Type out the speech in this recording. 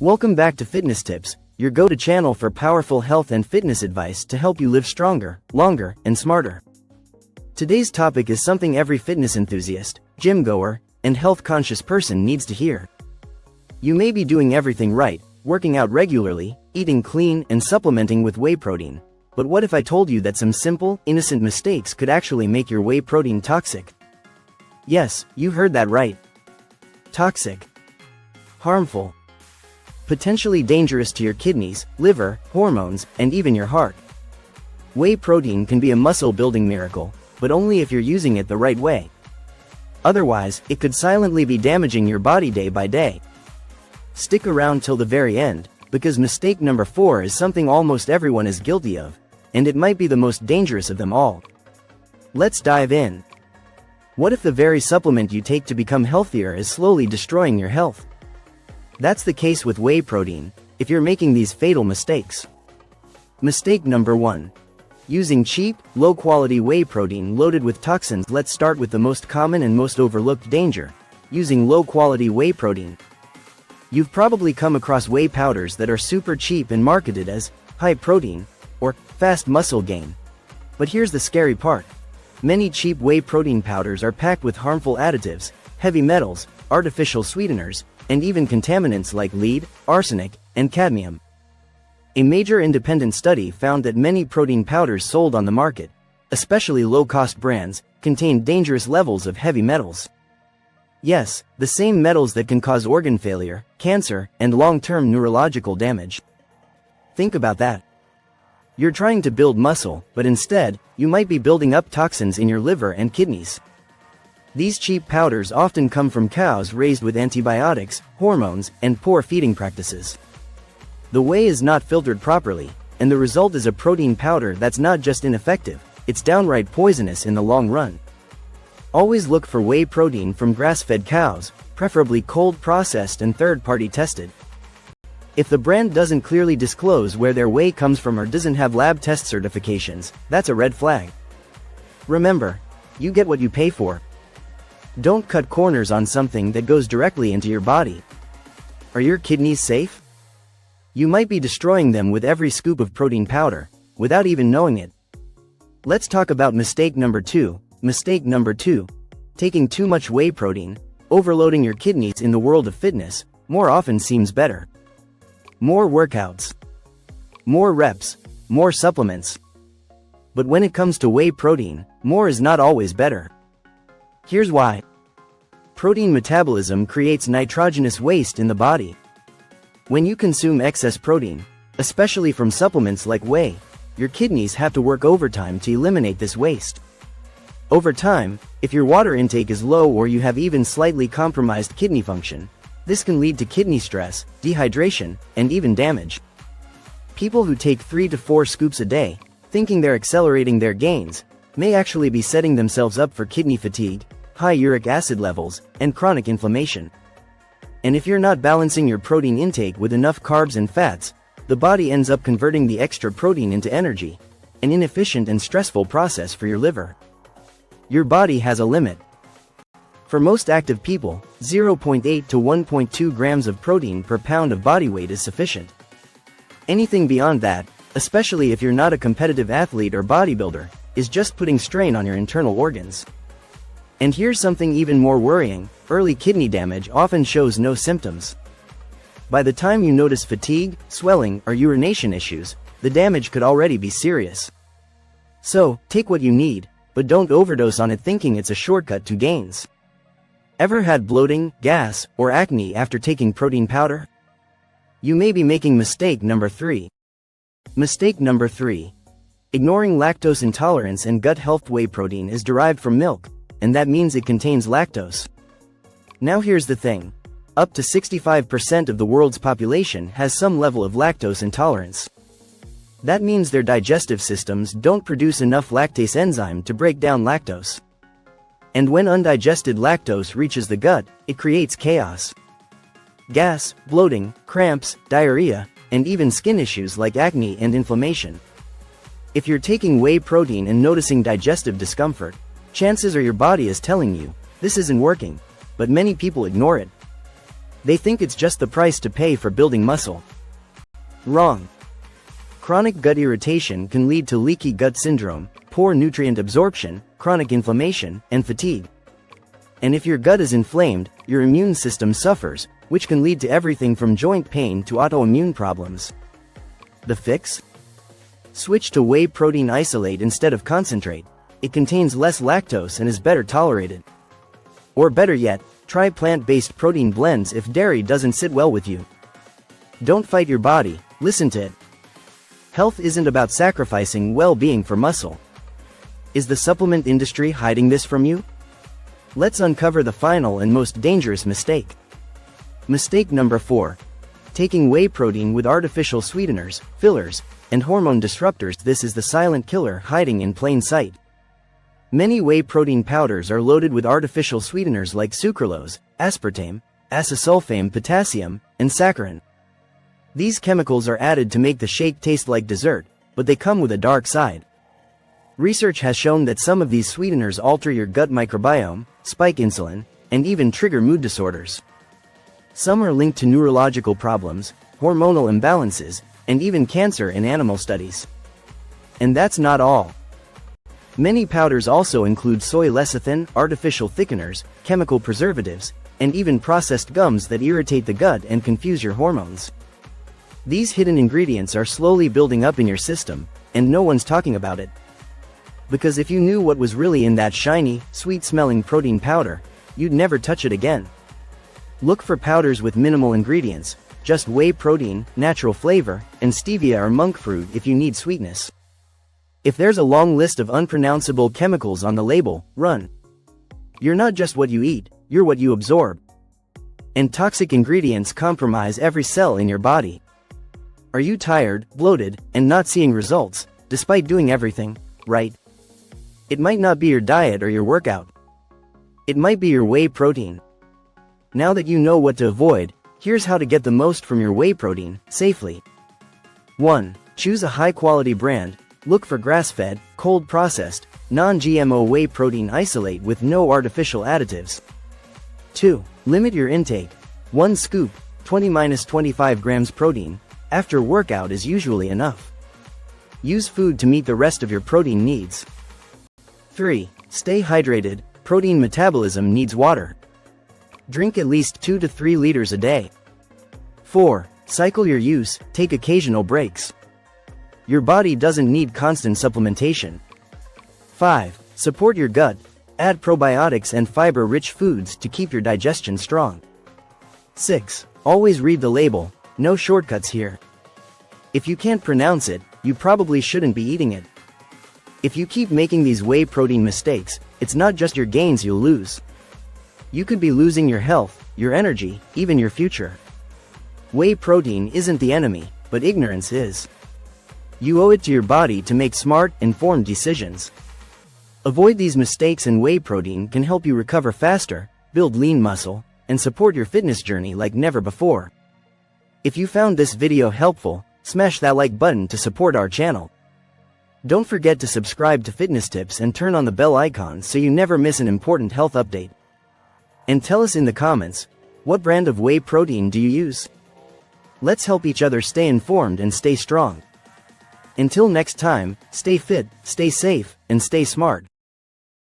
Welcome back to Fitness Tips, your go-to channel for powerful health and fitness advice to help you live stronger, longer, and smarter. Today's topic is something every fitness enthusiast, gym goer, and health-conscious person needs to hear. You may be doing everything right, working out regularly, eating clean, and supplementing with whey protein. But what if I told you that some simple, innocent mistakes could actually make your whey protein toxic? Yes, you heard that right. Toxic. Harmful. Potentially dangerous to your kidneys, liver, hormones, and even your heart. Whey protein can be a muscle-building miracle, but only if you're using it the right way. Otherwise, it could silently be damaging your body day by day. Stick around till the very end, because mistake number 4 is something almost everyone is guilty of, and it might be the most dangerous of them all. Let's dive in. What if the very supplement you take to become healthier is slowly destroying your health? That's the case with whey protein, if you're making these fatal mistakes. Mistake number 1. Using cheap, low-quality whey protein loaded with toxins. Let's start with the most common and most overlooked danger: using low-quality whey protein. You've probably come across whey powders that are super cheap and marketed as high protein or fast muscle gain. But here's the scary part. Many cheap whey protein powders are packed with harmful additives, heavy metals, artificial sweeteners, and even contaminants like lead, arsenic, and cadmium. A major independent study found that many protein powders sold on the market, especially low-cost brands, contained dangerous levels of heavy metals. Yes, the same metals that can cause organ failure, cancer, and long-term neurological damage. Think about that. You're trying to build muscle, but instead, you might be building up toxins in your liver and kidneys. These cheap powders often come from cows raised with antibiotics, hormones, and poor feeding practices. The whey is not filtered properly, and the result is a protein powder that's not just ineffective, it's downright poisonous in the long run. Always look for whey protein from grass-fed cows, preferably cold-processed and third-party tested. If the brand doesn't clearly disclose where their whey comes from or doesn't have lab test certifications, that's a red flag. Remember, you get what you pay for. Don't cut corners on something that goes directly into your body. Are your kidneys safe? You might be destroying them with every scoop of protein powder, without even knowing it. Let's talk about mistake number 2. Mistake number 2. Taking too much whey protein. Overloading your kidneys in the world of fitness more often seems better. More workouts. More reps. More supplements. But when it comes to whey protein, more is not always better. Here's why. Protein metabolism creates nitrogenous waste in the body. When you consume excess protein, especially from supplements like whey, your kidneys have to work overtime to eliminate this waste. Over time, if your water intake is low or you have even slightly compromised kidney function, this can lead to kidney stress, dehydration, and even damage. People who take 3 to 4 scoops a day, thinking they're accelerating their gains, may actually be setting themselves up for kidney fatigue, high uric acid levels, and chronic inflammation. And if you're not balancing your protein intake with enough carbs and fats, the body ends up converting the extra protein into energy, an inefficient and stressful process for your liver. Your body has a limit. For most active people, 0.8 to 1.2 grams of protein per pound of body weight is sufficient. Anything beyond that, especially if you're not a competitive athlete or bodybuilder, is just putting strain on your internal organs. And here's something even more worrying: early kidney damage often shows no symptoms. By the time you notice fatigue, swelling, or urination issues, the damage could already be serious. So, take what you need, but don't overdose on it thinking it's a shortcut to gains. Ever had bloating, gas, or acne after taking protein powder? You may be making mistake number 3. Mistake number 3. Ignoring lactose intolerance and gut health. Whey protein is derived from milk, and that means it contains lactose. Now here's the thing. Up to 65% of the world's population has some level of lactose intolerance. That means their digestive systems don't produce enough lactase enzyme to break down lactose. And when undigested lactose reaches the gut, it creates chaos. Gas, bloating, cramps, diarrhea, and even skin issues like acne and inflammation. If you're taking whey protein and noticing digestive discomfort, chances are your body is telling you, this isn't working, but many people ignore it. They think it's just the price to pay for building muscle. Wrong. Chronic gut irritation can lead to leaky gut syndrome, poor nutrient absorption, chronic inflammation, and fatigue. And if your gut is inflamed, your immune system suffers, which can lead to everything from joint pain to autoimmune problems. The fix? Switch to whey protein isolate instead of concentrate. It contains less lactose and is better tolerated. Or better yet, try plant-based protein blends if dairy doesn't sit well with you. Don't fight your body, listen to it. Health isn't about sacrificing well-being for muscle. Is the supplement industry hiding this from you? Let's uncover the final and most dangerous mistake. Mistake number 4. Taking whey protein with artificial sweeteners, fillers, and hormone disruptors. This is the silent killer hiding in plain sight. Many whey protein powders are loaded with artificial sweeteners like sucralose, aspartame, acesulfame potassium, and saccharin. These chemicals are added to make the shake taste like dessert, but they come with a dark side. Research has shown that some of these sweeteners alter your gut microbiome, spike insulin, and even trigger mood disorders. Some are linked to neurological problems, hormonal imbalances, and even cancer in animal studies. And that's not all. Many powders also include soy lecithin, artificial thickeners, chemical preservatives, and even processed gums that irritate the gut and confuse your hormones. These hidden ingredients are slowly building up in your system, and no one's talking about it. Because if you knew what was really in that shiny, sweet-smelling protein powder, you'd never touch it again. Look for powders with minimal ingredients, just whey protein, natural flavor, and stevia or monk fruit if you need sweetness. If there's a long list of unpronounceable chemicals on the label, run. You're not just what you eat, you're what you absorb. And toxic ingredients compromise every cell in your body. Are you tired, bloated, and not seeing results, despite doing everything right? It might not be your diet or your workout. It might be your whey protein. Now that you know what to avoid, here's how to get the most from your whey protein, safely. 1. Choose a high-quality brand. Look for grass-fed, cold-processed, non-GMO whey protein isolate with no artificial additives. 2. Limit your intake. 1 scoop, 20-25 grams protein, after workout is usually enough. Use food to meet the rest of your protein needs. 3. Stay hydrated. Protein metabolism needs water. Drink at least 2 to 3 liters a day. 4. Cycle your use, take occasional breaks. Your body doesn't need constant supplementation. 5. Support your gut. Add probiotics and fiber-rich foods to keep your digestion strong. 6. Always read the label, no shortcuts here. If you can't pronounce it, you probably shouldn't be eating it. If you keep making these whey protein mistakes, it's not just your gains you'll lose. You could be losing your health, your energy, even your future. Whey protein isn't the enemy, but ignorance is. You owe it to your body to make smart, informed decisions. Avoid these mistakes, and whey protein can help you recover faster, build lean muscle, and support your fitness journey like never before. If you found this video helpful, smash that like button to support our channel. Don't forget to subscribe to Fitness Tips and turn on the bell icon so you never miss an important health update. And tell us in the comments, what brand of whey protein do you use? Let's help each other stay informed and stay strong. Until next time, stay fit, stay safe, and stay smart.